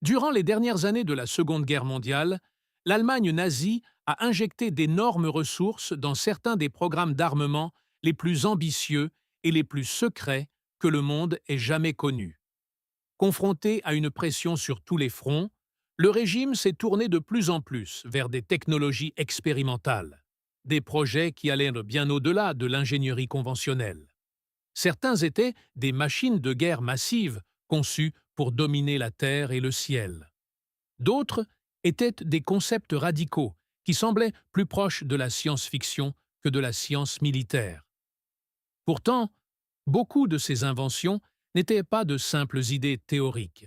Durant les dernières années de la Seconde Guerre mondiale, l'Allemagne nazie a injecté d'énormes ressources dans certains des programmes d'armement les plus ambitieux et les plus secrets que le monde ait jamais connus. Confronté à une pression sur tous les fronts, le régime s'est tourné de plus en plus vers des technologies expérimentales, des projets qui allaient bien au-delà de l'ingénierie conventionnelle. Certains étaient des machines de guerre massives conçues pour dominer la terre et le ciel. D'autres étaient des concepts radicaux qui semblaient plus proches de la science-fiction que de la science militaire. Pourtant, beaucoup de ces inventions n'étaient pas de simples idées théoriques.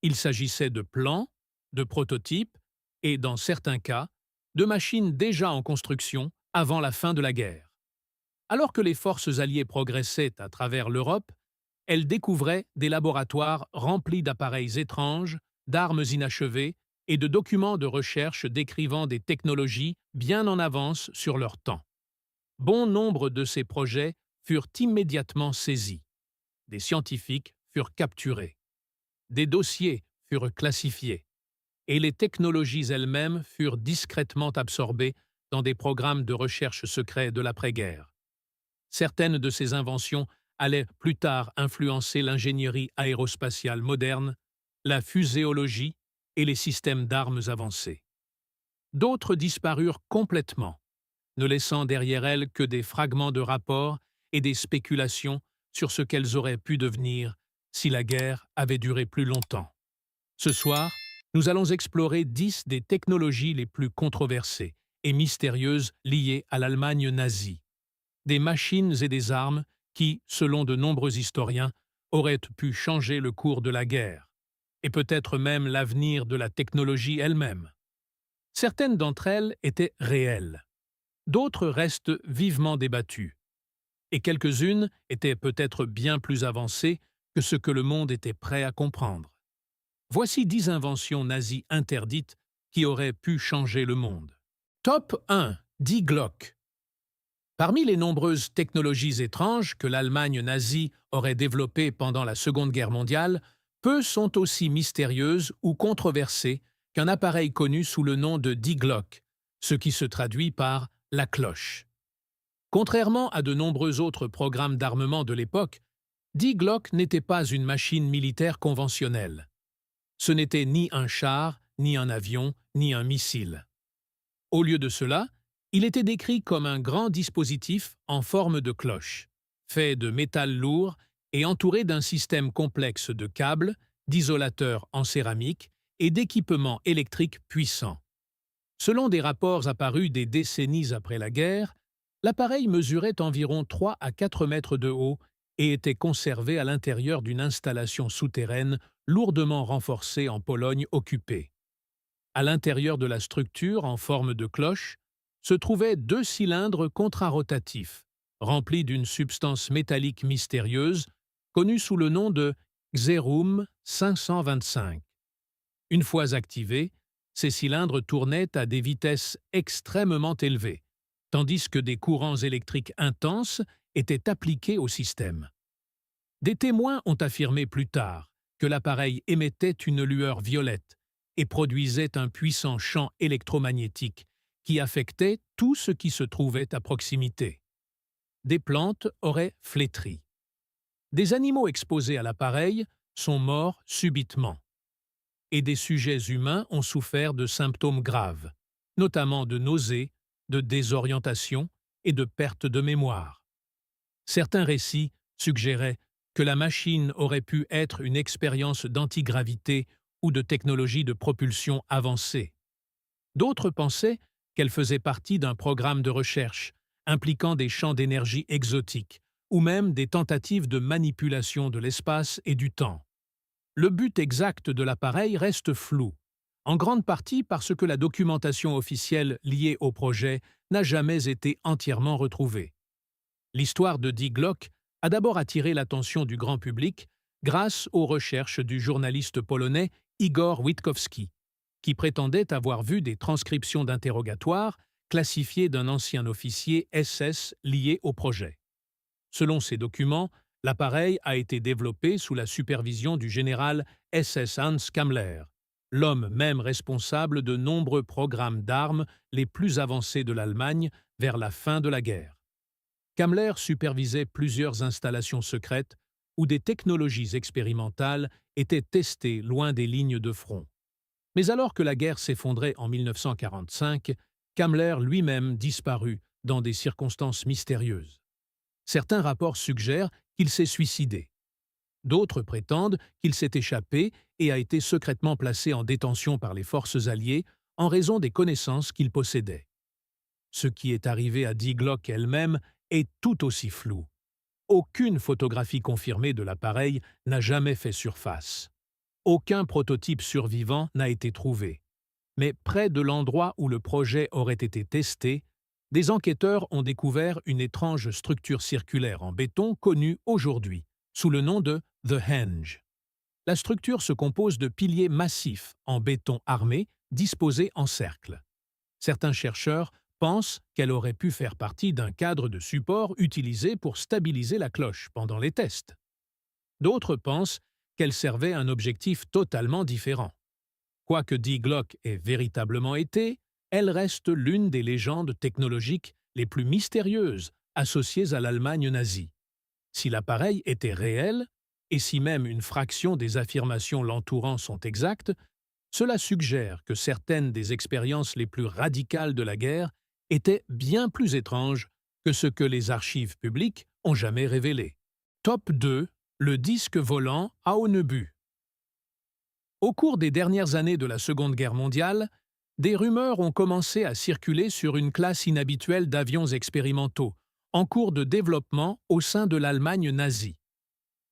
Il s'agissait de plans, de prototypes et, dans certains cas, de machines déjà en construction avant la fin de la guerre. Alors que les forces alliées progressaient à travers l'Europe, elles découvraient des laboratoires remplis d'appareils étranges, d'armes inachevées et de documents de recherche décrivant des technologies bien en avance sur leur temps. Bon nombre de ces projets furent immédiatement saisis. Des scientifiques furent capturés. Des dossiers furent classifiés. Et les technologies elles-mêmes furent discrètement absorbées dans des programmes de recherche secrets de l'après-guerre. Certaines de ces inventions allaient plus tard influencer l'ingénierie aérospatiale moderne, la fuséologie et les systèmes d'armes avancés. D'autres disparurent complètement, ne laissant derrière elles que des fragments de rapports et des spéculations sur ce qu'elles auraient pu devenir si la guerre avait duré plus longtemps. Ce soir, nous allons explorer 10 des technologies les plus controversées et mystérieuses liées à l'Allemagne nazie. Des machines et des armes qui, selon de nombreux historiens, auraient pu changer le cours de la guerre, et peut-être même l'avenir de la technologie elle-même. Certaines d'entre elles étaient réelles, d'autres restent vivement débattues, et quelques-unes étaient peut-être bien plus avancées que ce que le monde était prêt à comprendre. Voici 10 inventions nazies interdites qui auraient pu changer le monde. Top 1. Die Glock. Parmi les nombreuses technologies étranges que l'Allemagne nazie aurait développées pendant la Seconde Guerre mondiale, peu sont aussi mystérieuses ou controversées qu'un appareil connu sous le nom de Die Glock, ce qui se traduit par la cloche. Contrairement à de nombreux autres programmes d'armement de l'époque, Die Glock n'était pas une machine militaire conventionnelle. Ce n'était ni un char, ni un avion, ni un missile. Au lieu de cela, il était décrit comme un grand dispositif en forme de cloche, fait de métal lourd et entouré d'un système complexe de câbles, d'isolateurs en céramique et d'équipements électriques puissants. Selon des rapports apparus des décennies après la guerre, l'appareil mesurait environ 3 à 4 mètres de haut et était conservé à l'intérieur d'une installation souterraine lourdement renforcée en Pologne occupée. À l'intérieur de la structure en forme de cloche se trouvaient 2 cylindres contrarotatifs, remplis d'une substance métallique mystérieuse connue sous le nom de Xerum 525. Une fois activés, ces cylindres tournaient à des vitesses extrêmement élevées, tandis que des courants électriques intenses étaient appliqués au système. Des témoins ont affirmé plus tard que l'appareil émettait une lueur violette et produisait un puissant champ électromagnétique qui affectait tout ce qui se trouvait à proximité. Des plantes auraient flétri. Des animaux exposés à l'appareil sont morts subitement. Et des sujets humains ont souffert de symptômes graves, notamment de nausées, de désorientation et de perte de mémoire. Certains récits suggéraient que la machine aurait pu être une expérience d'antigravité ou de technologie de propulsion avancée. D'autres pensaient qu'elle faisait partie d'un programme de recherche impliquant des champs d'énergie exotiques ou même des tentatives de manipulation de l'espace et du temps. Le but exact de l'appareil reste flou, en grande partie parce que la documentation officielle liée au projet n'a jamais été entièrement retrouvée. L'histoire de Die Glock a d'abord attiré l'attention du grand public grâce aux recherches du journaliste polonais Igor Witkowski, qui prétendait avoir vu des transcriptions d'interrogatoires classifiées d'un ancien officier SS lié au projet. Selon ces documents, l'appareil a été développé sous la supervision du général SS Hans Kammler l'homme même responsable de nombreux programmes d'armes les plus avancés de l'Allemagne vers la fin de la guerre. Kammler supervisait plusieurs installations secrètes où des technologies expérimentales étaient testées loin des lignes de front. Mais alors que la guerre s'effondrait en 1945, Kammler lui-même disparut dans des circonstances mystérieuses. Certains rapports suggèrent qu'il s'est suicidé. D'autres prétendent qu'il s'est échappé et a été secrètement placé en détention par les forces alliées en raison des connaissances qu'il possédait. Ce qui est arrivé à Die Glocke elle-même est tout aussi flou. Aucune photographie confirmée de l'appareil n'a jamais fait surface. Aucun prototype survivant n'a été trouvé. Mais près de l'endroit où le projet aurait été testé, des enquêteurs ont découvert une étrange structure circulaire en béton connue aujourd'hui sous le nom de The Henge. La structure se compose de piliers massifs en béton armé disposés en cercle. Certains chercheurs pensent qu'elle aurait pu faire partie d'un cadre de support utilisé pour stabiliser la cloche pendant les tests. D'autres pensent qu'elle servait un objectif totalement différent. Quoique Die Glocke ait véritablement été, elle reste l'une des légendes technologiques les plus mystérieuses associées à l'Allemagne nazie. Si l'appareil était réel, et si même une fraction des affirmations l'entourant sont exactes, cela suggère que certaines des expériences les plus radicales de la guerre étaient bien plus étranges que ce que les archives publiques ont jamais révélé. Top 2. Le disque volant Haunebü. Au cours des dernières années de la Seconde Guerre mondiale, des rumeurs ont commencé à circuler sur une classe inhabituelle d'avions expérimentaux, en cours de développement au sein de l'Allemagne nazie.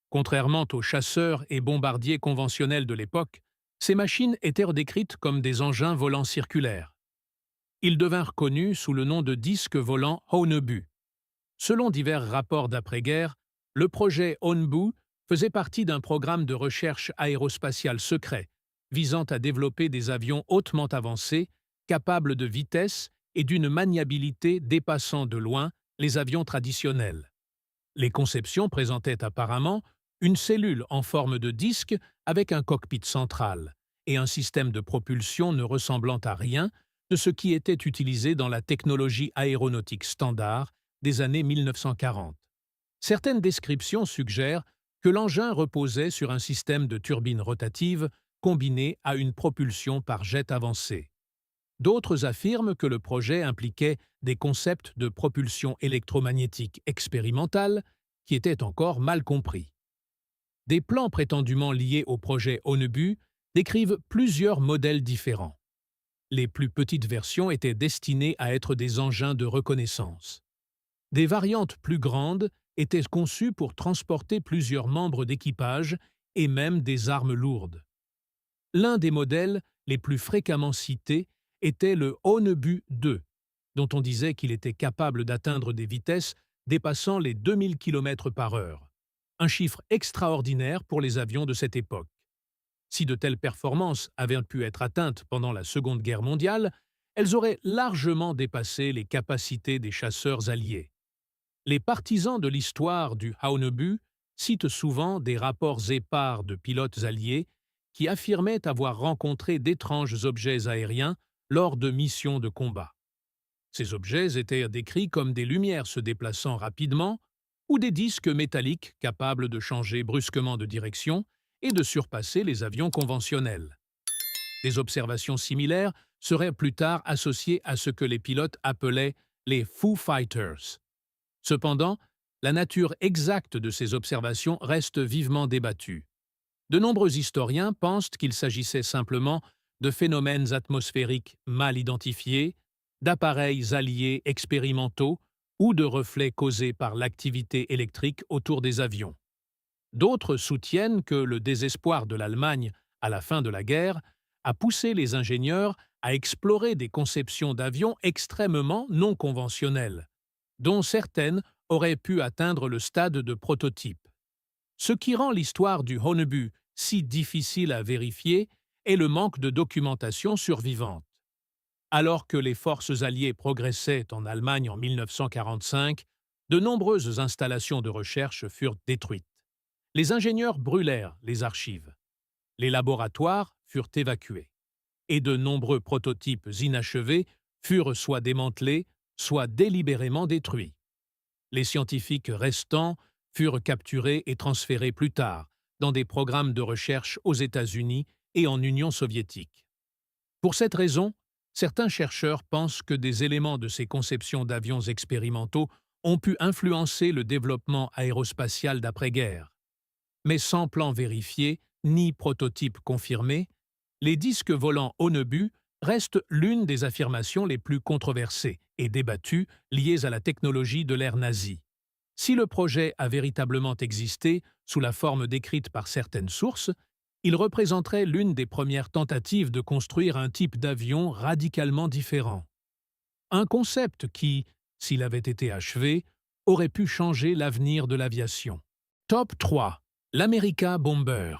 Contrairement aux chasseurs et bombardiers conventionnels de l'époque, ces machines étaient décrites comme des engins volants circulaires. Ils devinrent connus sous le nom de disques volants Haunebü. Selon divers rapports d'après-guerre, le projet Haunebü faisait partie d'un programme de recherche aérospatiale secret visant à développer des avions hautement avancés, capables de vitesse et d'une maniabilité dépassant de loin les avions traditionnels. Les conceptions présentaient apparemment une cellule en forme de disque avec un cockpit central et un système de propulsion ne ressemblant à rien de ce qui était utilisé dans la technologie aéronautique standard des années 1940. Certaines descriptions suggèrent que l'engin reposait sur un système de turbines rotatives combiné à une propulsion par jet avancé. D'autres affirment que le projet impliquait des concepts de propulsion électromagnétique expérimentale qui étaient encore mal compris. Des plans prétendument liés au projet Haunebü décrivent plusieurs modèles différents. Les plus petites versions étaient destinées à être des engins de reconnaissance. Des variantes plus grandes étaient conçues pour transporter plusieurs membres d'équipage et même des armes lourdes. L'un des modèles les plus fréquemment cités était le Haunebü 2, dont on disait qu'il était capable d'atteindre des vitesses dépassant les 2000 km/h, un chiffre extraordinaire pour les avions de cette époque. Si de telles performances avaient pu être atteintes pendant la Seconde Guerre mondiale, elles auraient largement dépassé les capacités des chasseurs alliés. Les partisans de l'histoire du Haunebü citent souvent des rapports épars de pilotes alliés qui affirmaient avoir rencontré d'étranges objets aériens lors de missions de combat. Ces objets étaient décrits comme des lumières se déplaçant rapidement ou des disques métalliques capables de changer brusquement de direction et de surpasser les avions conventionnels. Des observations similaires seraient plus tard associées à ce que les pilotes appelaient les Foo Fighters. Cependant, la nature exacte de ces observations reste vivement débattue. De nombreux historiens pensent qu'il s'agissait simplement de phénomènes atmosphériques mal identifiés, d'appareils alliés expérimentaux ou de reflets causés par l'activité électrique autour des avions. D'autres soutiennent que le désespoir de l'Allemagne à la fin de la guerre a poussé les ingénieurs à explorer des conceptions d'avions extrêmement non conventionnelles, dont certaines auraient pu atteindre le stade de prototype. Ce qui rend l'histoire du Haunebü si difficile à vérifier est le manque de documentation survivante. Alors que les forces alliées progressaient en Allemagne en 1945, de nombreuses installations de recherche furent détruites. Les ingénieurs brûlèrent les archives. Les laboratoires furent évacués. et de nombreux prototypes inachevés furent soit démantelés, soit délibérément détruits. Les scientifiques restants furent capturés et transférés plus tard dans des programmes de recherche aux États-Unis et en Union soviétique. Pour cette raison, certains chercheurs pensent que des éléments de ces conceptions d'avions expérimentaux ont pu influencer le développement aérospatial d'après-guerre. Mais sans plan vérifié ni prototype confirmé, les disques volants Onnebu restent l'une des affirmations les plus controversées et débattues liées à la technologie de l'ère nazie. Si le projet a véritablement existé sous la forme décrite par certaines sources, il représenterait l'une des premières tentatives de construire un type d'avion radicalement différent. Un concept qui, s'il avait été achevé, aurait pu changer l'avenir de l'aviation. Top 3. L'America Bomber.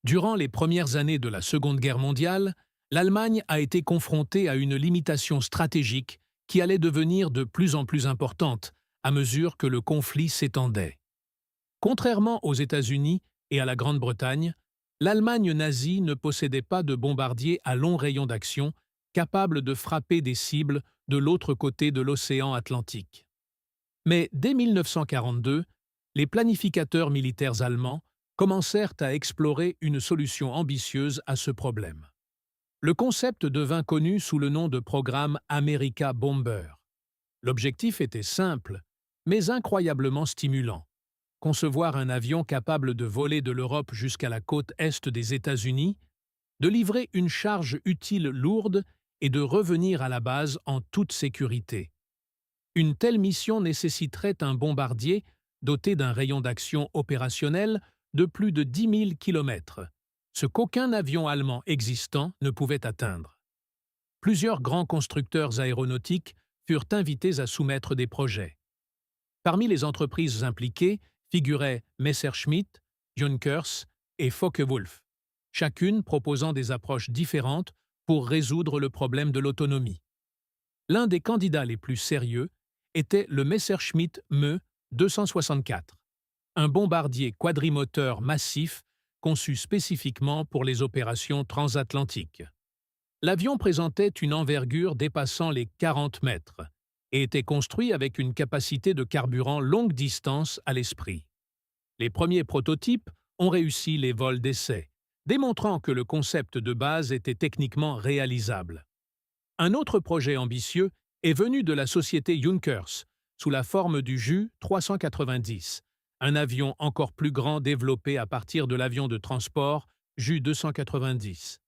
Durant les premières années de la Seconde Guerre mondiale, l'Allemagne a été confrontée à une limitation stratégique qui allait devenir de plus en plus importante à mesure que le conflit s'étendait. Contrairement aux États-Unis et à la Grande-Bretagne, l'Allemagne nazie ne possédait pas de bombardiers à long rayon d'action capables de frapper des cibles de l'autre côté de l'océan Atlantique. Mais dès 1942, les planificateurs militaires allemands commencèrent à explorer une solution ambitieuse à ce problème. Le concept devint connu sous le nom de programme America Bomber. L'objectif était simple, mais incroyablement stimulant. Concevoir un avion capable de voler de l'Europe jusqu'à la côte est des États-Unis, de livrer une charge utile lourde et de revenir à la base en toute sécurité. Une telle mission nécessiterait un bombardier doté d'un rayon d'action opérationnel de plus de 10 000 km, ce qu'aucun avion allemand existant ne pouvait atteindre. Plusieurs grands constructeurs aéronautiques furent invités à soumettre des projets. Parmi les entreprises impliquées figuraient Messerschmitt, Junkers et Focke-Wulf, chacune proposant des approches différentes pour résoudre le problème de l'autonomie. L'un des candidats les plus sérieux était le Messerschmitt Me 264, un bombardier quadrimoteur massif conçu spécifiquement pour les opérations transatlantiques. L'avion présentait une envergure dépassant les 40 mètres et était construit avec une capacité de carburant longue distance à l'esprit. Les premiers prototypes ont réussi les vols d'essai, démontrant que le concept de base était techniquement réalisable. Un autre projet ambitieux est venu de la société Junkers, sous la forme du Ju 390, un avion encore plus grand développé à partir de l'avion de transport Ju 290.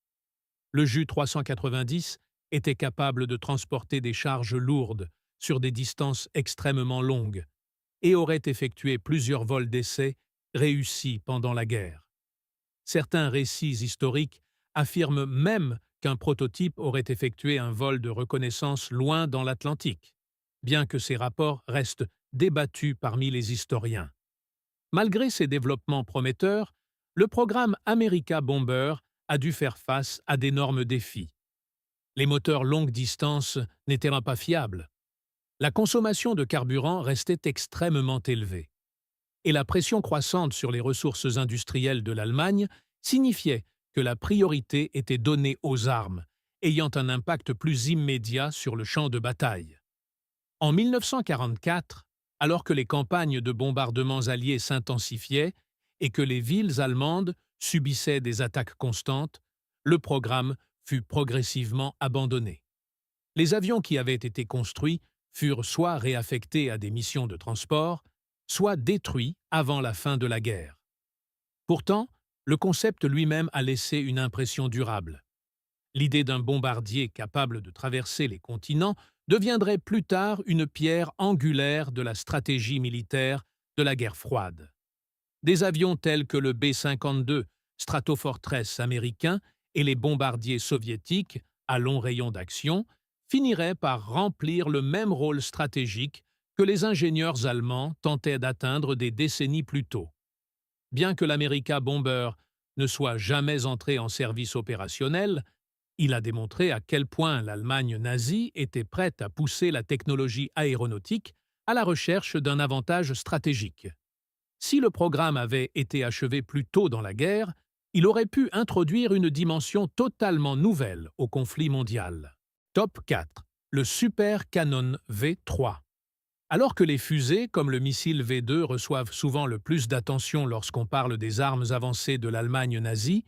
Le Ju 390 était capable de transporter des charges lourdes sur des distances extrêmement longues et aurait effectué plusieurs vols d'essai réussis pendant la guerre. Certains récits historiques affirment même qu'un prototype aurait effectué un vol de reconnaissance loin dans l'Atlantique, bien que ces rapports restent débattus parmi les historiens. Malgré ces développements prometteurs, le programme America Bomber a dû faire face à d'énormes défis. Les moteurs longue distance n'étaient pas fiables. La consommation de carburant restait extrêmement élevée. Et la pression croissante sur les ressources industrielles de l'Allemagne signifiait que la priorité était donnée aux armes, ayant un impact plus immédiat sur le champ de bataille. En 1944, alors que les campagnes de bombardements alliés s'intensifiaient et que les villes allemandes subissaient des attaques constantes, le programme fut progressivement abandonné. Les avions qui avaient été construits furent soit réaffectés à des missions de transport, soit détruits avant la fin de la guerre. Pourtant, le concept lui-même a laissé une impression durable. L'idée d'un bombardier capable de traverser les continents deviendrait plus tard une pierre angulaire de la stratégie militaire de la guerre froide. Des avions tels que le B-52 Stratofortress américain et les bombardiers soviétiques à long rayon d'action finiraient par remplir le même rôle stratégique que les ingénieurs allemands tentaient d'atteindre des décennies plus tôt. Bien que l'America Bomber ne soit jamais entré en service opérationnel, il a démontré à quel point l'Allemagne nazie était prête à pousser la technologie aéronautique à la recherche d'un avantage stratégique. Si le programme avait été achevé plus tôt dans la guerre, Il aurait pu introduire une dimension totalement nouvelle au conflit mondial. Top 4. Le Super Cannon V3. Alors que les fusées, comme le missile V2, reçoivent souvent le plus d'attention lorsqu'on parle des armes avancées de l'Allemagne nazie,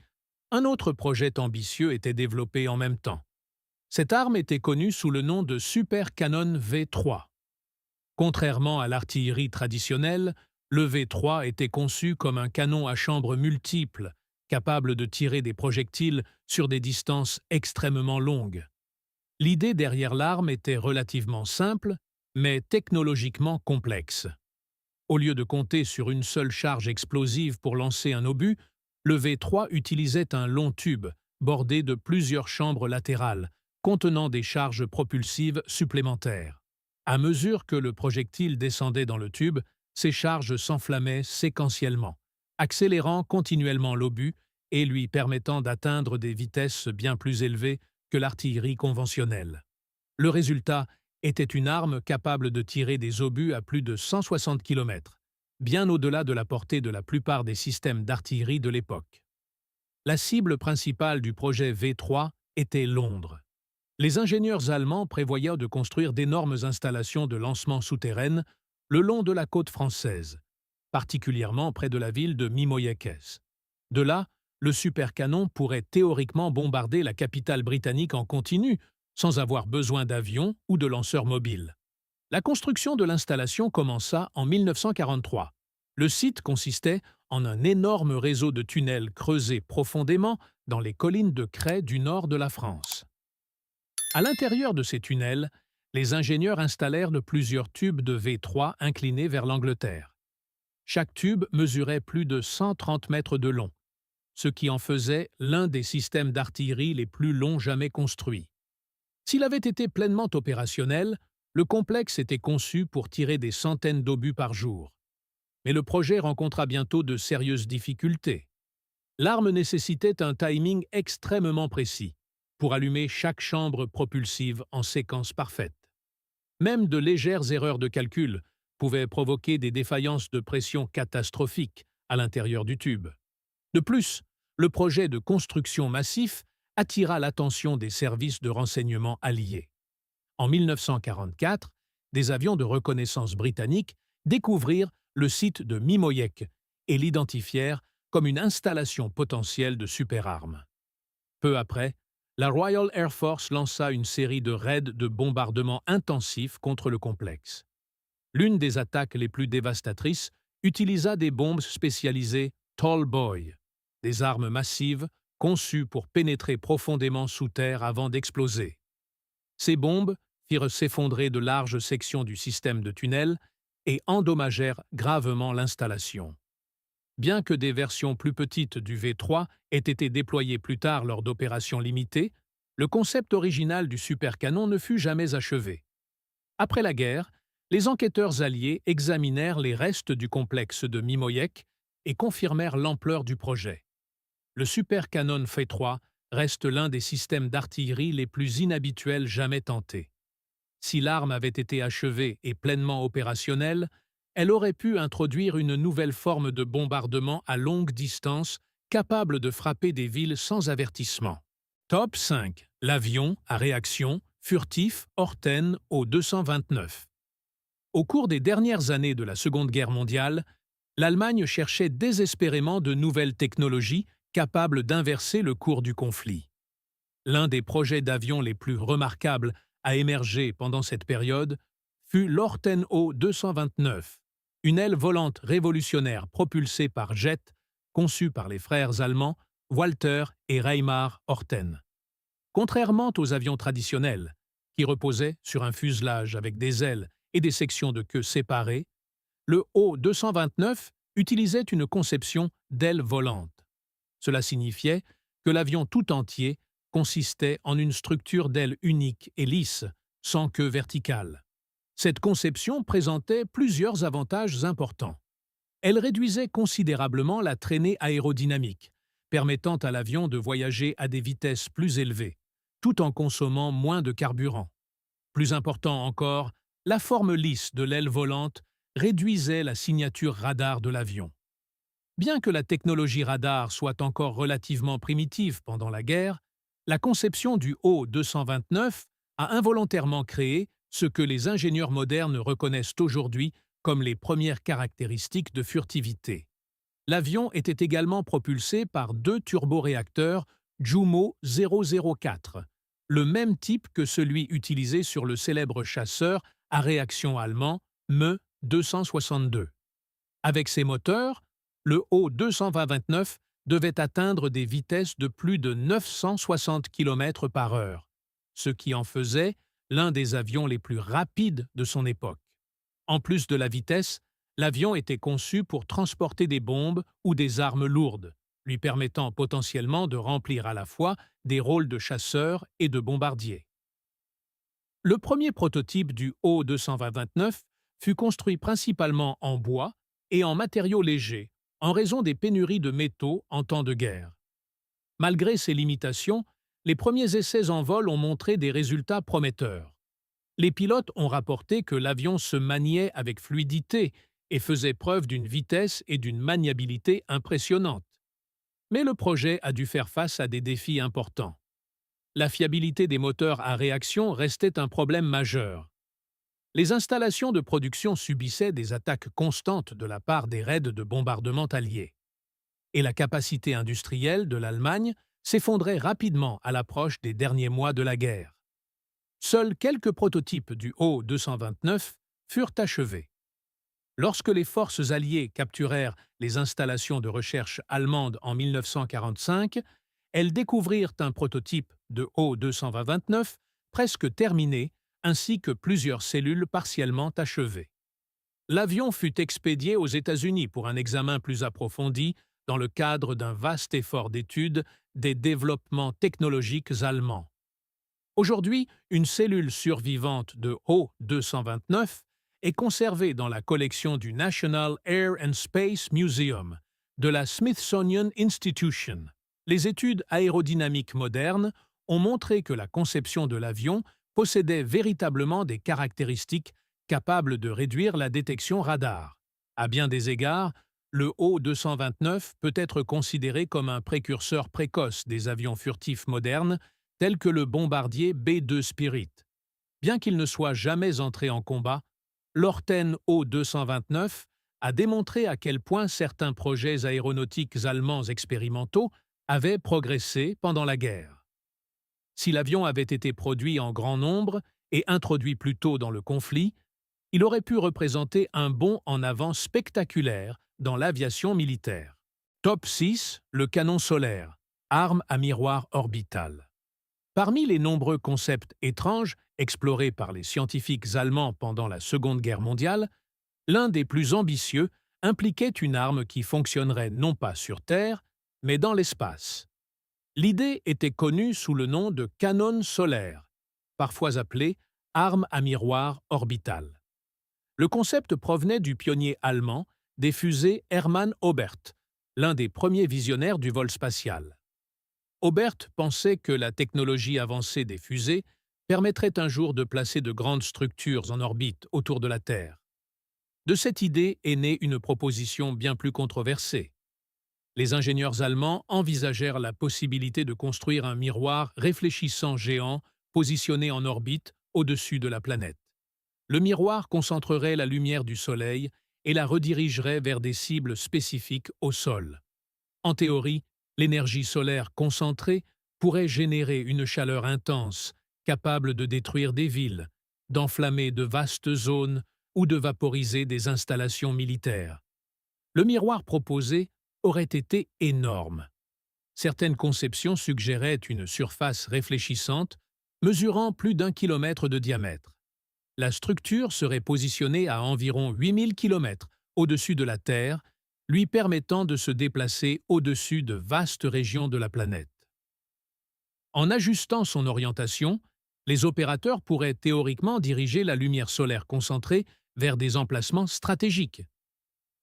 un autre projet ambitieux était développé en même temps. Cette arme était connue sous le nom de Super Cannon V3. Contrairement à l'artillerie traditionnelle, le V3 était conçu comme un canon à chambres multiples, capable de tirer des projectiles sur des distances extrêmement longues. L'idée derrière l'arme était relativement simple, mais technologiquement complexe. Au lieu de compter sur une seule charge explosive pour lancer un obus, le V3 utilisait un long tube, bordé de plusieurs chambres latérales, contenant des charges propulsives supplémentaires. À mesure que le projectile descendait dans le tube, ces charges s'enflammaient séquentiellement, accélérant continuellement l'obus et lui permettant d'atteindre des vitesses bien plus élevées que l'artillerie conventionnelle. Le résultat était une arme capable de tirer des obus à plus de 160 km, bien au-delà de la portée de la plupart des systèmes d'artillerie de l'époque. La cible principale du projet V3 était Londres. Les ingénieurs allemands prévoyaient de construire d'énormes installations de lancement souterraines le long de la côte française, particulièrement près de la ville de Mimoyekes. De là, le supercanon pourrait théoriquement bombarder la capitale britannique en continu, sans avoir besoin d'avions ou de lanceurs mobiles. La construction de l'installation commença en 1943. Le site consistait en un énorme réseau de tunnels creusés profondément dans les collines de craie du nord de la France. À l'intérieur de ces tunnels, les ingénieurs installèrent de plusieurs tubes de V3 inclinés vers l'Angleterre. Chaque tube mesurait plus de 130 mètres de long, ce qui en faisait l'un des systèmes d'artillerie les plus longs jamais construits. S'il avait été pleinement opérationnel, le complexe était conçu pour tirer des centaines d'obus par jour. Mais le projet rencontra bientôt de sérieuses difficultés. L'arme nécessitait un timing extrêmement précis pour allumer chaque chambre propulsive en séquence parfaite. Même de légères erreurs de calcul pouvaient provoquer des défaillances de pression catastrophiques à l'intérieur du tube. De plus, le projet de construction massif attira l'attention des services de renseignement alliés. En 1944, des avions de reconnaissance britanniques découvrirent le site de Mimoyek et l'identifièrent comme une installation potentielle de superarmes. Peu après, la Royal Air Force lança une série de raids de bombardement intensifs contre le complexe. L'une des attaques les plus dévastatrices utilisa des bombes spécialisées Tall Boy, des armes massives conçues pour pénétrer profondément sous terre avant d'exploser. Ces bombes firent s'effondrer de larges sections du système de tunnels et endommagèrent gravement l'installation. Bien que des versions plus petites du V3 aient été déployées plus tard lors d'opérations limitées, le concept original du supercanon ne fut jamais achevé. Après la guerre, les enquêteurs alliés examinèrent les restes du complexe de Mimoyek et confirmèrent l'ampleur du projet. Le supercanon V3 reste l'un des systèmes d'artillerie les plus inhabituels jamais tentés. Si l'arme avait été achevée et pleinement opérationnelle, elle aurait pu introduire une nouvelle forme de bombardement à longue distance capable de frapper des villes sans avertissement. Top 5. L'avion à réaction furtif Orten O-229. Au cours des dernières années de la Seconde Guerre mondiale, l'Allemagne cherchait désespérément de nouvelles technologies capables d'inverser le cours du conflit. L'un des projets d'avions les plus remarquables à émerger pendant cette période fut l'Orten O-229, une aile volante révolutionnaire propulsée par jet, conçue par les frères allemands Walter et Reimar Orten. Contrairement aux avions traditionnels, qui reposaient sur un fuselage avec des ailes et des sections de queue séparées, le O-229 utilisait une conception d'aile volante. Cela signifiait que l'avion tout entier consistait en une structure d'aile unique et lisse, sans queue verticale. Cette conception présentait plusieurs avantages importants. Elle réduisait considérablement la traînée aérodynamique, permettant à l'avion de voyager à des vitesses plus élevées, tout en consommant moins de carburant. Plus important encore, la forme lisse de l'aile volante réduisait la signature radar de l'avion. Bien que la technologie radar soit encore relativement primitive pendant la guerre, la conception du O-229 a involontairement créé ce que les ingénieurs modernes reconnaissent aujourd'hui comme les premières caractéristiques de furtivité. L'avion était également propulsé par deux turboréacteurs Jumo 004, le même type que celui utilisé sur le célèbre chasseur à réaction allemand Me-262. Avec ces moteurs, le O-229 devait atteindre des vitesses de plus de 960 km/h, ce qui en faisait l'un des avions les plus rapides de son époque. En plus de la vitesse, l'avion était conçu pour transporter des bombes ou des armes lourdes, lui permettant potentiellement de remplir à la fois des rôles de chasseur et de bombardier. Le premier prototype du O-229 fut construit principalement en bois et en matériaux légers, en raison des pénuries de métaux en temps de guerre. Malgré ces limitations, les premiers essais en vol ont montré des résultats prometteurs. Les pilotes ont rapporté que l'avion se maniait avec fluidité et faisait preuve d'une vitesse et d'une maniabilité impressionnantes. Mais le projet a dû faire face à des défis importants. La fiabilité des moteurs à réaction restait un problème majeur. Les installations de production subissaient des attaques constantes de la part des raids de bombardement alliés. Et la capacité industrielle de l'Allemagne s'effondrait rapidement à l'approche des derniers mois de la guerre. Seuls quelques prototypes du O-229 furent achevés. Lorsque les forces alliées capturèrent les installations de recherche allemandes en 1945, elles découvrirent un prototype de O-229 presque terminé ainsi que plusieurs cellules partiellement achevées. L'avion fut expédié aux États-Unis pour un examen plus approfondi dans le cadre d'un vaste effort d'étude des développements technologiques allemands. Aujourd'hui, une cellule survivante de O-229 est conservée dans la collection du National Air and Space Museum de la Smithsonian Institution. Les études aérodynamiques modernes ont montré que la conception de l'avion possédait véritablement des caractéristiques capables de réduire la détection radar. À bien des égards, le O-229 peut être considéré comme un précurseur précoce des avions furtifs modernes tels que le bombardier B-2 Spirit. Bien qu'il ne soit jamais entré en combat, l'Orten O-229 a démontré à quel point certains projets aéronautiques allemands expérimentaux avaient progressé pendant la guerre. Si l'avion avait été produit en grand nombre et introduit plus tôt dans le conflit, il aurait pu représenter un bond en avant spectaculaire dans l'aviation militaire. Top 6, le canon solaire, arme à miroir orbital. Parmi les nombreux concepts étranges explorés par les scientifiques allemands pendant la Seconde Guerre mondiale, l'un des plus ambitieux impliquait une arme qui fonctionnerait non pas sur Terre, mais dans l'espace. L'idée était connue sous le nom de canon solaire, parfois appelé arme à miroir orbital. Le concept provenait du pionnier allemand des fusées Hermann Oberth, l'un des premiers visionnaires du vol spatial. Oberth pensait que la technologie avancée des fusées permettrait un jour de placer de grandes structures en orbite autour de la Terre. De cette idée est née une proposition bien plus controversée. Les ingénieurs allemands envisagèrent la possibilité de construire un miroir réfléchissant géant positionné en orbite au-dessus de la planète. Le miroir concentrerait la lumière du Soleil et la redirigerait vers des cibles spécifiques au sol. En théorie, l'énergie solaire concentrée pourrait générer une chaleur intense, capable de détruire des villes, d'enflammer de vastes zones ou de vaporiser des installations militaires. Le miroir proposé aurait été énorme. Certaines conceptions suggéraient une surface réfléchissante mesurant plus d'1 kilomètre de diamètre. La structure serait positionnée à environ 8000 km au-dessus de la Terre, lui permettant de se déplacer au-dessus de vastes régions de la planète. En ajustant son orientation, les opérateurs pourraient théoriquement diriger la lumière solaire concentrée vers des emplacements stratégiques.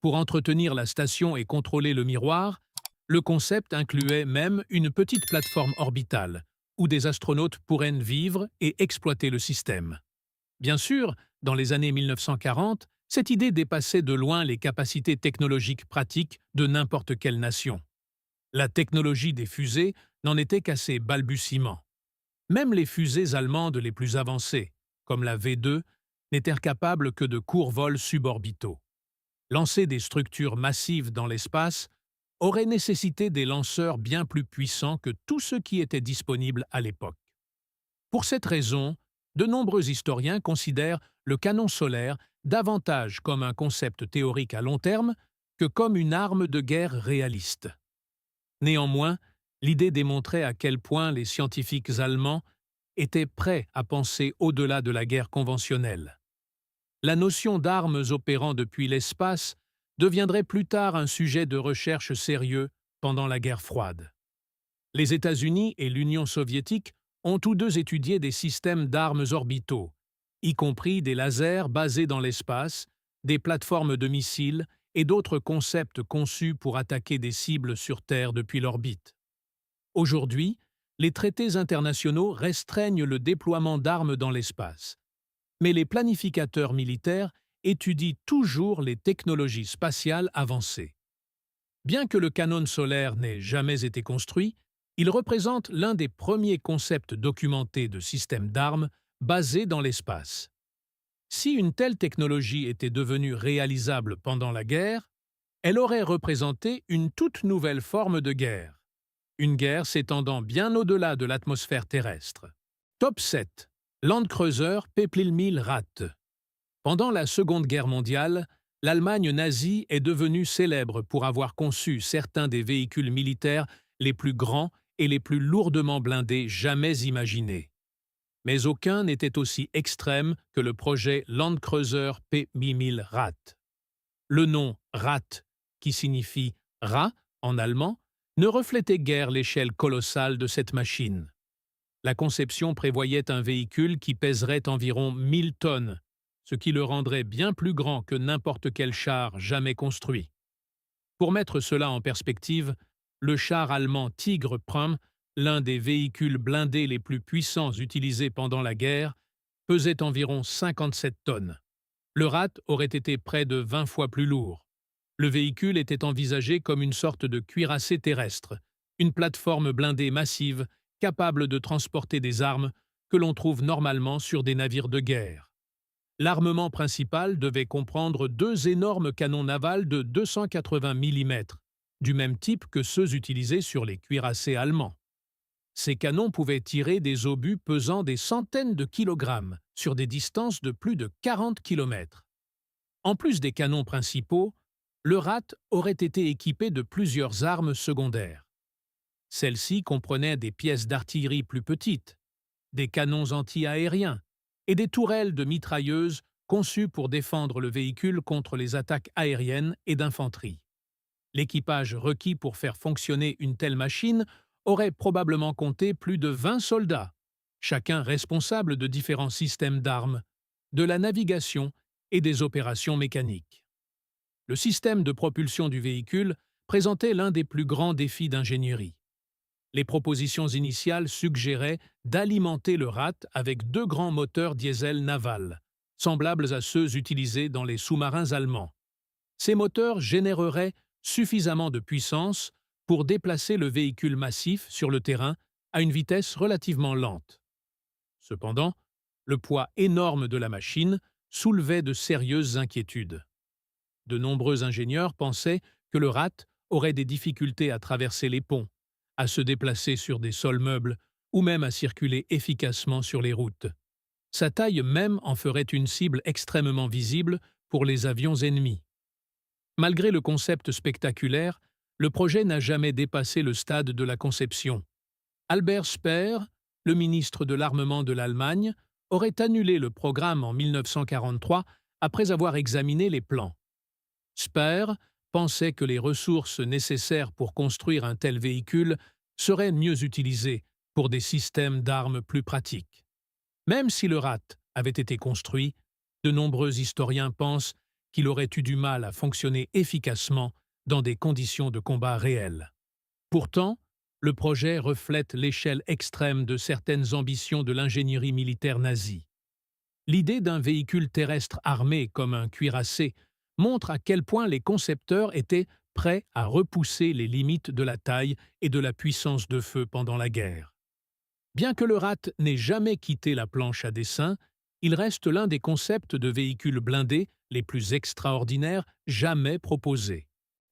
Pour entretenir la station et contrôler le miroir, le concept incluait même une petite plateforme orbitale, où des astronautes pourraient vivre et exploiter le système. Bien sûr, dans les années 1940, Cette idée dépassait de loin les capacités technologiques pratiques de n'importe quelle nation. La technologie des fusées n'en était qu'à ses balbutiements. Même les fusées allemandes les plus avancées, comme la V2, n'étaient capables que de courts vols suborbitaux. Lancer des structures massives dans l'espace aurait nécessité des lanceurs bien plus puissants que tous ceux qui étaient disponibles à l'époque. Pour cette raison, de nombreux historiens considèrent le canon solaire davantage comme un concept théorique à long terme que comme une arme de guerre réaliste. Néanmoins, l'idée démontrait à quel point les scientifiques allemands étaient prêts à penser au-delà de la guerre conventionnelle. La notion d'armes opérant depuis l'espace deviendrait plus tard un sujet de recherche sérieux pendant la guerre froide. Les États-Unis et l'Union soviétique ont tous deux étudié des systèmes d'armes orbitaux, y compris des lasers basés dans l'espace, des plateformes de missiles et d'autres concepts conçus pour attaquer des cibles sur Terre depuis l'orbite. Aujourd'hui, les traités internationaux restreignent le déploiement d'armes dans l'espace, mais les planificateurs militaires étudient toujours les technologies spatiales avancées. Bien que le canon solaire n'ait jamais été construit, il représente l'un des premiers concepts documentés de systèmes d'armes basés dans l'espace. Si une telle technologie était devenue réalisable pendant la guerre, elle aurait représenté une toute nouvelle forme de guerre. Une guerre s'étendant bien au-delà de l'atmosphère terrestre. Top 7. Landkreuzer Pepplmil-Rath. Pendant la Seconde Guerre mondiale, l'Allemagne nazie est devenue célèbre pour avoir conçu certains des véhicules militaires les plus grands et les plus lourdement blindés jamais imaginés. Mais aucun n'était aussi extrême que le projet Landkreuzer Pepplmil-Rath. Le nom Rath, qui signifie « rat » en allemand, ne reflétait guère l'échelle colossale de cette machine. La conception prévoyait un véhicule qui pèserait environ 1000 tonnes, ce qui le rendrait bien plus grand que n'importe quel char jamais construit. Pour mettre cela en perspective, le char allemand Tigre Prum, l'un des véhicules blindés les plus puissants utilisés pendant la guerre, pesait environ 57 tonnes. Le Rat aurait été près de 20 fois plus lourd. Le véhicule était envisagé comme une sorte de cuirassé terrestre, une plateforme blindée massive capable de transporter des armes que l'on trouve normalement sur des navires de guerre. L'armement principal devait comprendre deux énormes canons navals de 280 mm, du même type que ceux utilisés sur les cuirassés allemands. Ces canons pouvaient tirer des obus pesant des centaines de kilogrammes sur des distances de plus de 40 km. En plus des canons principaux, le Rat aurait été équipé de plusieurs armes secondaires. Celles-ci comprenaient des pièces d'artillerie plus petites, des canons anti-aériens et des tourelles de mitrailleuses conçues pour défendre le véhicule contre les attaques aériennes et d'infanterie. L'équipage requis pour faire fonctionner une telle machine aurait probablement compté plus de 20 soldats, chacun responsable de différents systèmes d'armes, de la navigation et des opérations mécaniques. Le système de propulsion du véhicule présentait l'un des plus grands défis d'ingénierie. Les propositions initiales suggéraient d'alimenter le Rat avec deux grands moteurs diesel navals, semblables à ceux utilisés dans les sous-marins allemands. Ces moteurs généreraient suffisamment de puissance pour déplacer le véhicule massif sur le terrain à une vitesse relativement lente. Cependant, le poids énorme de la machine soulevait de sérieuses inquiétudes. De nombreux ingénieurs pensaient que le Rat aurait des difficultés à traverser les ponts, à se déplacer sur des sols meubles ou même à circuler efficacement sur les routes. Sa taille même en ferait une cible extrêmement visible pour les avions ennemis. Malgré le concept spectaculaire, le projet n'a jamais dépassé le stade de la conception. Albert Speer, le ministre de l'Armement de l'Allemagne, aurait annulé le programme en 1943 après avoir examiné les plans. Speer pensait que les ressources nécessaires pour construire un tel véhicule seraient mieux utilisées pour des systèmes d'armes plus pratiques. Même si le Rat avait été construit, de nombreux historiens pensent qu'il aurait eu du mal à fonctionner efficacement dans des conditions de combat réelles. Pourtant, le projet reflète l'échelle extrême de certaines ambitions de l'ingénierie militaire nazie. L'idée d'un véhicule terrestre armé comme un cuirassé montre à quel point les concepteurs étaient prêts à repousser les limites de la taille et de la puissance de feu pendant la guerre. Bien que le RAT n'ait jamais quitté la planche à dessin, il reste l'un des concepts de véhicules blindés les plus extraordinaires jamais proposés.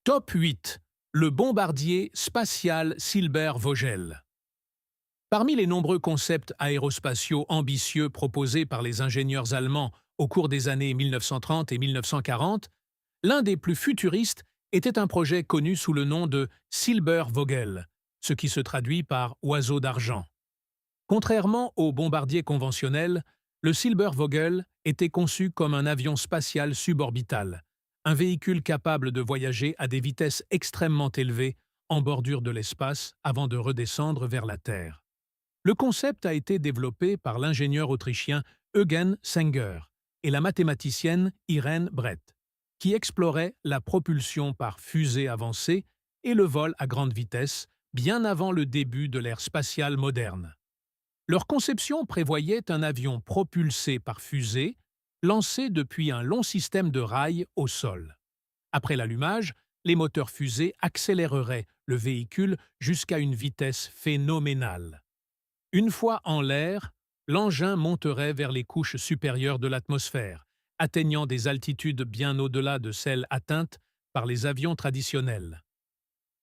Top 8. Le bombardier spatial Silber-Vogel. Parmi les nombreux concepts aérospatiaux ambitieux proposés par les ingénieurs allemands au cours des années 1930 et 1940, l'un des plus futuristes était un projet connu sous le nom de Silbervogel, ce qui se traduit par oiseau d'argent. Contrairement aux bombardiers conventionnels, le Silbervogel était conçu comme un avion spatial suborbital, un véhicule capable de voyager à des vitesses extrêmement élevées en bordure de l'espace avant de redescendre vers la Terre. Le concept a été développé par l'ingénieur autrichien Eugen Sänger et la mathématicienne Irene Brett, qui exploraient la propulsion par fusée avancée et le vol à grande vitesse bien avant le début de l'ère spatiale moderne. Leur conception prévoyait un avion propulsé par fusée, lancé depuis un long système de rails au sol. Après l'allumage, les moteurs fusées accéléreraient le véhicule jusqu'à une vitesse phénoménale. Une fois en l'air, l'engin monterait vers les couches supérieures de l'atmosphère, atteignant des altitudes bien au-delà de celles atteintes par les avions traditionnels.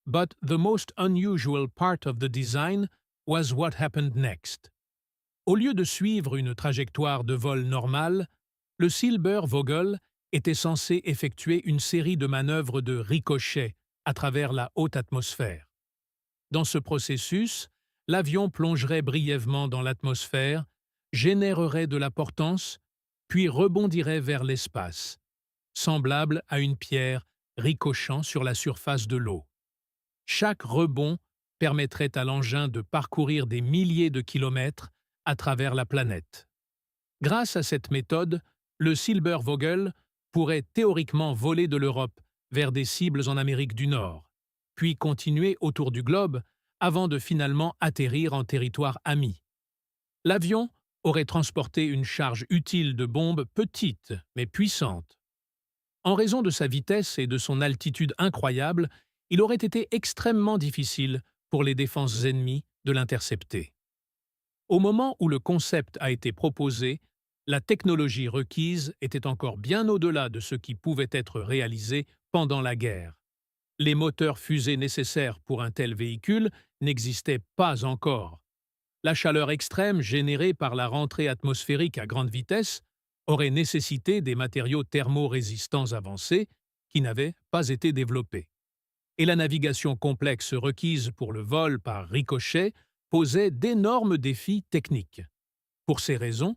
But the most unusual part of the design was what happened next. Au lieu de suivre une trajectoire de vol normale, le Silbervogel était censé effectuer une série de manœuvres de ricochet à travers la haute atmosphère. Dans ce processus, l'avion plongerait brièvement dans l'atmosphère, générerait de la portance, puis rebondirait vers l'espace, semblable à une pierre ricochant sur la surface de l'eau. Chaque rebond permettrait à l'engin de parcourir des milliers de kilomètres à travers la planète. Grâce à cette méthode, le Silbervogel pourrait théoriquement voler de l'Europe vers des cibles en Amérique du Nord, puis continuer autour du globe avant de finalement atterrir en territoire ami. L'avion aurait transporté une charge utile de bombes petite mais puissante. En raison de sa vitesse et de son altitude incroyable, il aurait été extrêmement difficile pour les défenses ennemies de l'intercepter. Au moment où le concept a été proposé, la technologie requise était encore bien au-delà de ce qui pouvait être réalisé pendant la guerre. Les moteurs fusées nécessaires pour un tel véhicule n'existaient pas encore. La chaleur extrême générée par la rentrée atmosphérique à grande vitesse aurait nécessité des matériaux thermo-résistants avancés qui n'avaient pas été développés. Et la navigation complexe requise pour le vol par ricochet posait d'énormes défis techniques. Pour ces raisons,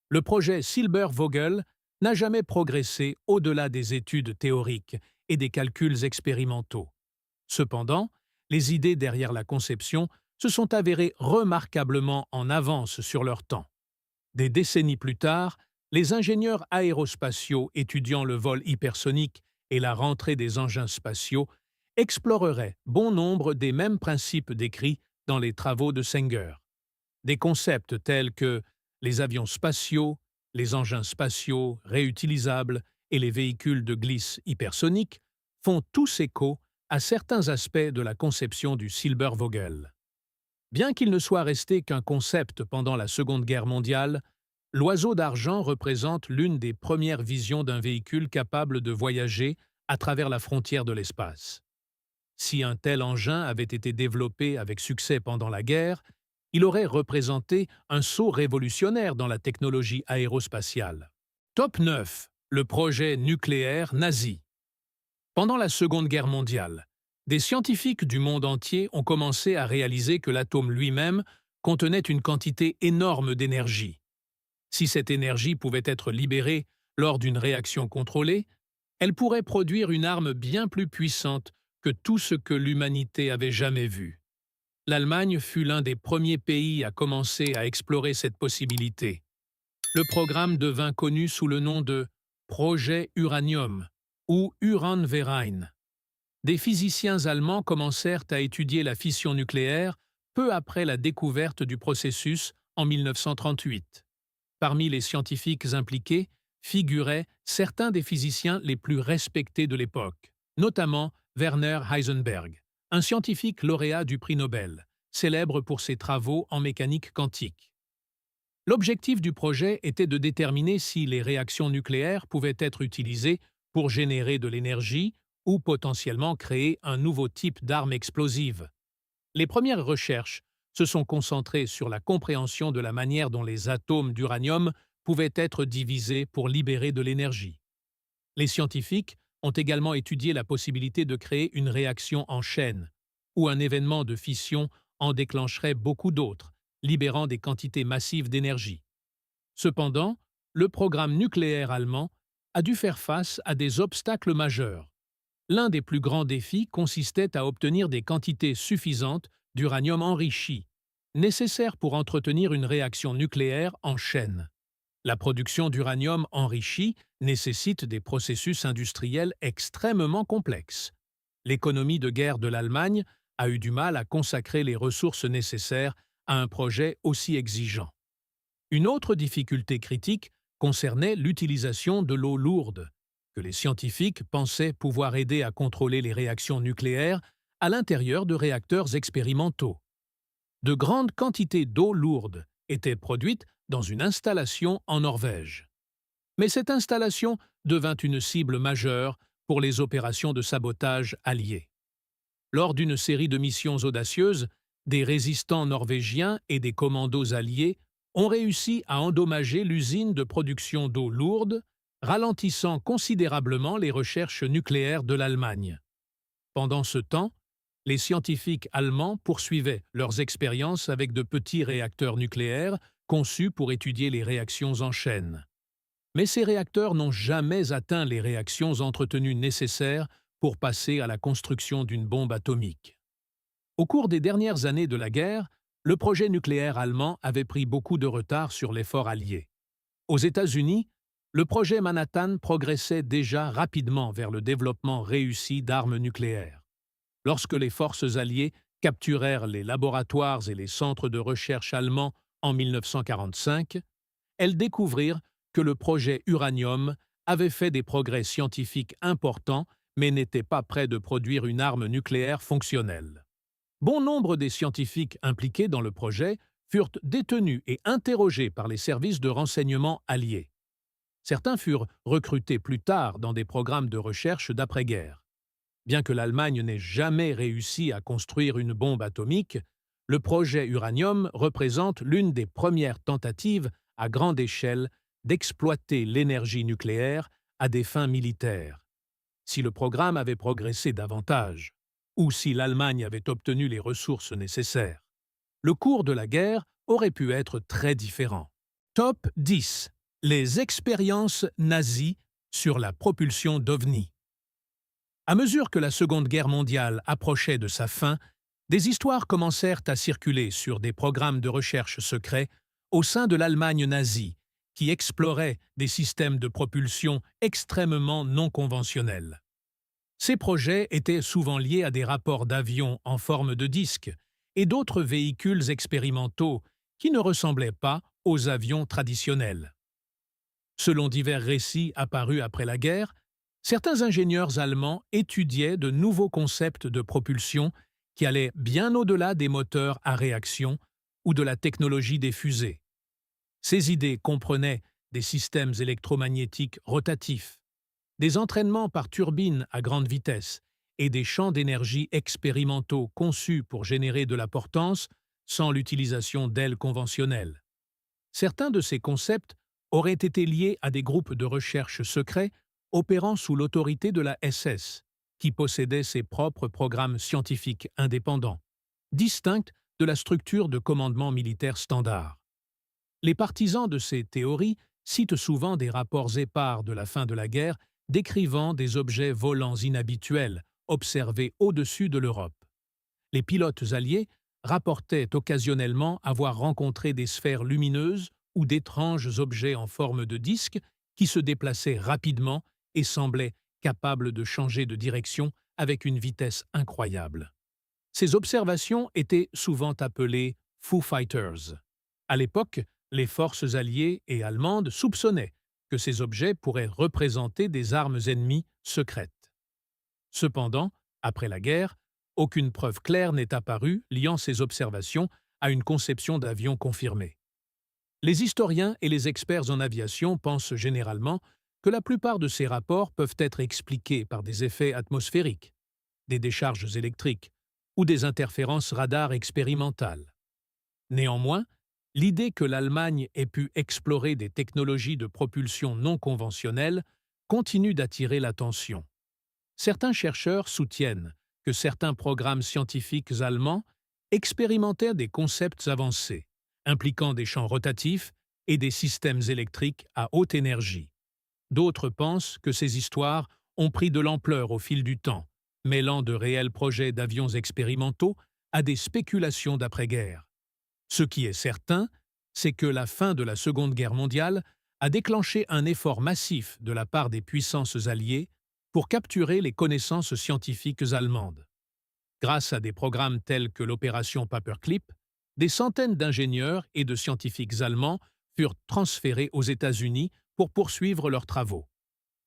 le projet Silbervogel n'a jamais progressé au-delà des études théoriques et des calculs expérimentaux. Cependant, les idées derrière la conception se sont avérées remarquablement en avance sur leur temps. Des décennies plus tard, les ingénieurs aérospatiaux étudiant le vol hypersonique et la rentrée des engins spatiaux exploreraient bon nombre des mêmes principes décrits dans les travaux de Sänger. Des concepts tels que les avions spatiaux, les engins spatiaux réutilisables et les véhicules de glisse hypersoniques font tous écho à certains aspects de la conception du Silbervogel. Bien qu'il ne soit resté qu'un concept pendant la Seconde Guerre mondiale, l'oiseau d'argent représente l'une des premières visions d'un véhicule capable de voyager à travers la frontière de l'espace. Si un tel engin avait été développé avec succès pendant la guerre, il aurait représenté un saut révolutionnaire dans la technologie aérospatiale. Top 9. Le projet nucléaire nazi. Pendant la Seconde Guerre mondiale, des scientifiques du monde entier ont commencé à réaliser que l'atome lui-même contenait une quantité énorme d'énergie. Si cette énergie pouvait être libérée lors d'une réaction contrôlée, elle pourrait produire une arme bien plus puissante que tout ce que l'humanité avait jamais vu. L'Allemagne fut l'un des premiers pays à commencer à explorer cette possibilité. Le programme devint connu sous le nom de Projet Uranium ou Uranverein. Des physiciens allemands commencèrent à étudier la fission nucléaire peu après la découverte du processus en 1938. Parmi les scientifiques impliqués figuraient certains des physiciens les plus respectés de l'époque, notamment Werner Heisenberg, un scientifique lauréat du prix Nobel, célèbre pour ses travaux en mécanique quantique. L'objectif du projet était de déterminer si les réactions nucléaires pouvaient être utilisées pour générer de l'énergie ou potentiellement créer un nouveau type d'arme explosive. Les premières recherches se sont concentrées sur la compréhension de la manière dont les atomes d'uranium pouvaient être divisés pour libérer de l'énergie. Les scientifiques ont également étudié la possibilité de créer une réaction en chaîne, où un événement de fission en déclencherait beaucoup d'autres, libérant des quantités massives d'énergie. Cependant, le programme nucléaire allemand a dû faire face à des obstacles majeurs. L'un des plus grands défis consistait à obtenir des quantités suffisantes d'uranium enrichi, nécessaires pour entretenir une réaction nucléaire en chaîne. La production d'uranium enrichi nécessite des processus industriels extrêmement complexes. L'économie de guerre de l'Allemagne a eu du mal à consacrer les ressources nécessaires à un projet aussi exigeant. Une autre difficulté critique concernait l'utilisation de l'eau lourde, que les scientifiques pensaient pouvoir aider à contrôler les réactions nucléaires à l'intérieur de réacteurs expérimentaux. De grandes quantités d'eau lourde étaient produites dans une installation en Norvège. Mais cette installation devint une cible majeure pour les opérations de sabotage alliées. Lors d'une série de missions audacieuses, des résistants norvégiens et des commandos alliés ont réussi à endommager l'usine de production d'eau lourde, ralentissant considérablement les recherches nucléaires de l'Allemagne. Pendant ce temps, les scientifiques allemands poursuivaient leurs expériences avec de petits réacteurs nucléaires conçus pour étudier les réactions en chaîne. Mais ces réacteurs n'ont jamais atteint les réactions entretenues nécessaires pour passer à la construction d'une bombe atomique. Au cours des dernières années de la guerre, le projet nucléaire allemand avait pris beaucoup de retard sur l'effort allié. Aux États-Unis, le projet Manhattan progressait déjà rapidement vers le développement réussi d'armes nucléaires. Lorsque les forces alliées capturèrent les laboratoires et les centres de recherche allemands en 1945, elles découvrirent que le projet Uranium avait fait des progrès scientifiques importants mais n'était pas prêt de produire une arme nucléaire fonctionnelle. Bon nombre des scientifiques impliqués dans le projet furent détenus et interrogés par les services de renseignement alliés. Certains furent recrutés plus tard dans des programmes de recherche d'après-guerre. Bien que l'Allemagne n'ait jamais réussi à construire une bombe atomique, le projet Uranium représente l'une des premières tentatives à grande échelle d'exploiter l'énergie nucléaire à des fins militaires. Si le programme avait progressé davantage, ou si l'Allemagne avait obtenu les ressources nécessaires, le cours de la guerre aurait pu être très différent. Top 10. Les expériences nazies sur la propulsion d'OVNI. À mesure que la Seconde Guerre mondiale approchait de sa fin, des histoires commencèrent à circuler sur des programmes de recherche secrets au sein de l'Allemagne nazie, qui exploraient des systèmes de propulsion extrêmement non conventionnels. Ces projets étaient souvent liés à des rapports d'avions en forme de disque et d'autres véhicules expérimentaux qui ne ressemblaient pas aux avions traditionnels. Selon divers récits apparus après la guerre, certains ingénieurs allemands étudiaient de nouveaux concepts de propulsion qui allaient bien au-delà des moteurs à réaction ou de la technologie des fusées. Ces idées comprenaient des systèmes électromagnétiques rotatifs, des entraînements par turbine à grande vitesse et des champs d'énergie expérimentaux conçus pour générer de la portance sans l'utilisation d'ailes conventionnelles. Certains de ces concepts auraient été liés à des groupes de recherche secrets opérant sous l'autorité de la SS, qui possédait ses propres programmes scientifiques indépendants, distincts de la structure de commandement militaire standard. Les partisans de ces théories citent souvent des rapports épars de la fin de la guerre décrivant des objets volants inhabituels observés au-dessus de l'Europe. Les pilotes alliés rapportaient occasionnellement avoir rencontré des sphères lumineuses ou d'étranges objets en forme de disque qui se déplaçaient rapidement et semblaient capables de changer de direction avec une vitesse incroyable. Ces observations étaient souvent appelées « Foo Fighters ». À l'époque, les forces alliées et allemandes soupçonnaient que ces objets pourraient représenter des armes ennemies secrètes. Cependant, après la guerre, aucune preuve claire n'est apparue liant ces observations à une conception d'avion confirmée. Les historiens et les experts en aviation pensent généralement que la plupart de ces rapports peuvent être expliqués par des effets atmosphériques, des décharges électriques ou des interférences radar expérimentales. Néanmoins, l'idée que l'Allemagne ait pu explorer des technologies de propulsion non conventionnelles continue d'attirer l'attention. Certains chercheurs soutiennent que certains programmes scientifiques allemands expérimentèrent des concepts avancés, impliquant des champs rotatifs et des systèmes électriques à haute énergie. D'autres pensent que ces histoires ont pris de l'ampleur au fil du temps, mêlant de réels projets d'avions expérimentaux à des spéculations d'après-guerre. Ce qui est certain, c'est que la fin de la Seconde Guerre mondiale a déclenché un effort massif de la part des puissances alliées pour capturer les connaissances scientifiques allemandes. Grâce à des programmes tels que l'opération Paperclip, des centaines d'ingénieurs et de scientifiques allemands furent transférés aux États-Unis pour poursuivre leurs travaux.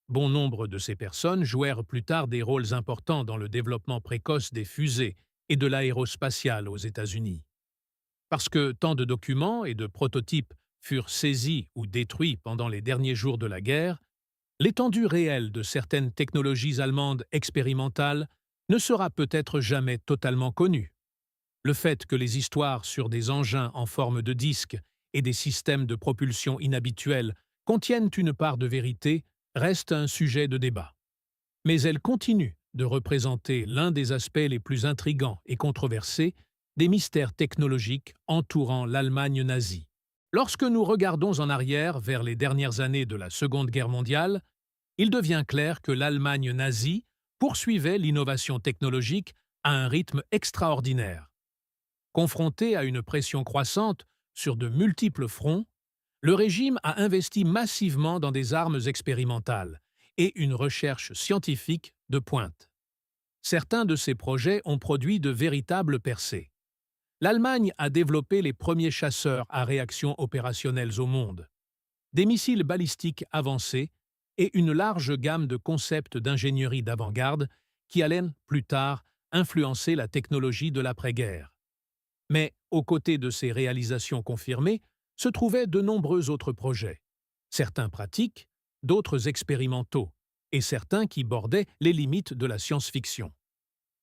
Bon nombre de ces personnes jouèrent plus tard des rôles importants dans le développement précoce des fusées et de l'aérospatiale aux États-Unis. Parce que tant de documents et de prototypes furent saisis ou détruits pendant les derniers jours de la guerre, l'étendue réelle de certaines technologies allemandes expérimentales ne sera peut-être jamais totalement connue. Le fait que les histoires sur des engins en forme de disque et des systèmes de propulsion inhabituels contiennent une part de vérité reste un sujet de débat. Mais elles continuent de représenter l'un des aspects les plus intrigants et controversés des mystères technologiques entourant l'Allemagne nazie. Lorsque nous regardons en arrière vers les dernières années de la Seconde Guerre mondiale, il devient clair que l'Allemagne nazie poursuivait l'innovation technologique à un rythme extraordinaire. Confronté à une pression croissante sur de multiples fronts, le régime a investi massivement dans des armes expérimentales et une recherche scientifique de pointe. Certains de ces projets ont produit de véritables percées. L'Allemagne a développé les premiers chasseurs à réaction opérationnels au monde, des missiles balistiques avancés et une large gamme de concepts d'ingénierie d'avant-garde qui allaient, plus tard, influencer la technologie de l'après-guerre. Mais, aux côtés de ces réalisations confirmées, se trouvaient de nombreux autres projets, certains pratiques, d'autres expérimentaux, et certains qui bordaient les limites de la science-fiction.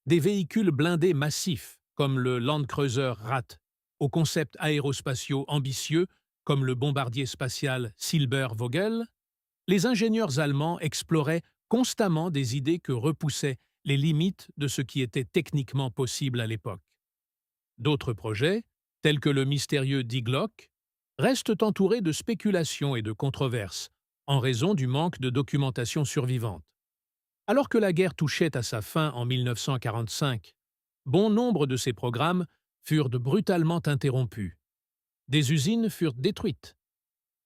Des véhicules blindés massifs, comme le Landkreuzer Rat, aux concepts aérospatiaux ambitieux, comme le bombardier spatial Silbervogel, les ingénieurs allemands exploraient constamment des idées que repoussaient les limites de ce qui était techniquement possible à l'époque. D'autres projets, tels que le mystérieux Die Glocke, restent entourés de spéculations et de controverses, en raison du manque de documentation survivante. Alors que la guerre touchait à sa fin en 1945, bon nombre de ces programmes furent brutalement interrompus. Des usines furent détruites.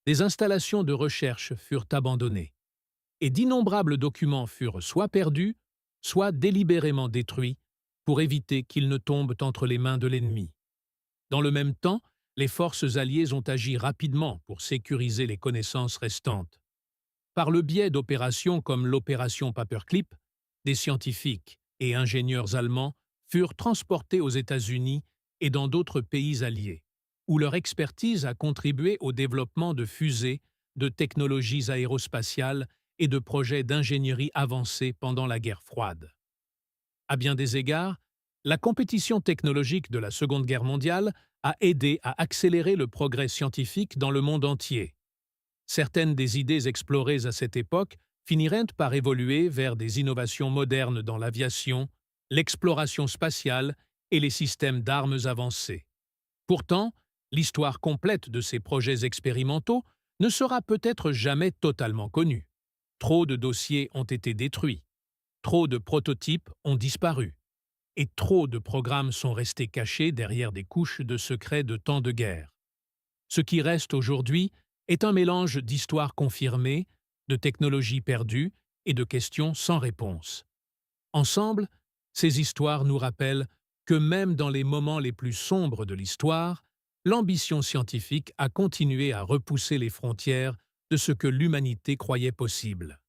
Des installations de recherche furent abandonnées. Et d'innombrables documents furent soit perdus, soit délibérément détruits pour éviter qu'ils ne tombent entre les mains de l'ennemi. Dans le même temps, les forces alliées ont agi rapidement pour sécuriser les connaissances restantes. Par le biais d'opérations comme l'opération Paperclip, des scientifiques et ingénieurs allemands furent transportés aux États-Unis et dans d'autres pays alliés, où leur expertise a contribué au développement de fusées, de technologies aérospatiales et de projets d'ingénierie avancés pendant la guerre froide. À bien des égards, la compétition technologique de la Seconde Guerre mondiale a aidé à accélérer le progrès scientifique dans le monde entier. Certaines des idées explorées à cette époque finiraient par évoluer vers des innovations modernes dans l'aviation, l'exploration spatiale et les systèmes d'armes avancés. Pourtant, l'histoire complète de ces projets expérimentaux ne sera peut-être jamais totalement connue. Trop de dossiers ont été détruits, trop de prototypes ont disparu, et trop de programmes sont restés cachés derrière des couches de secrets de temps de guerre. Ce qui reste aujourd'hui est un mélange d'histoires confirmées, de technologies perdues et de questions sans réponse. Ensemble, ces histoires nous rappellent que même dans les moments les plus sombres de l'histoire, l'ambition scientifique a continué à repousser les frontières de ce que l'humanité croyait possible.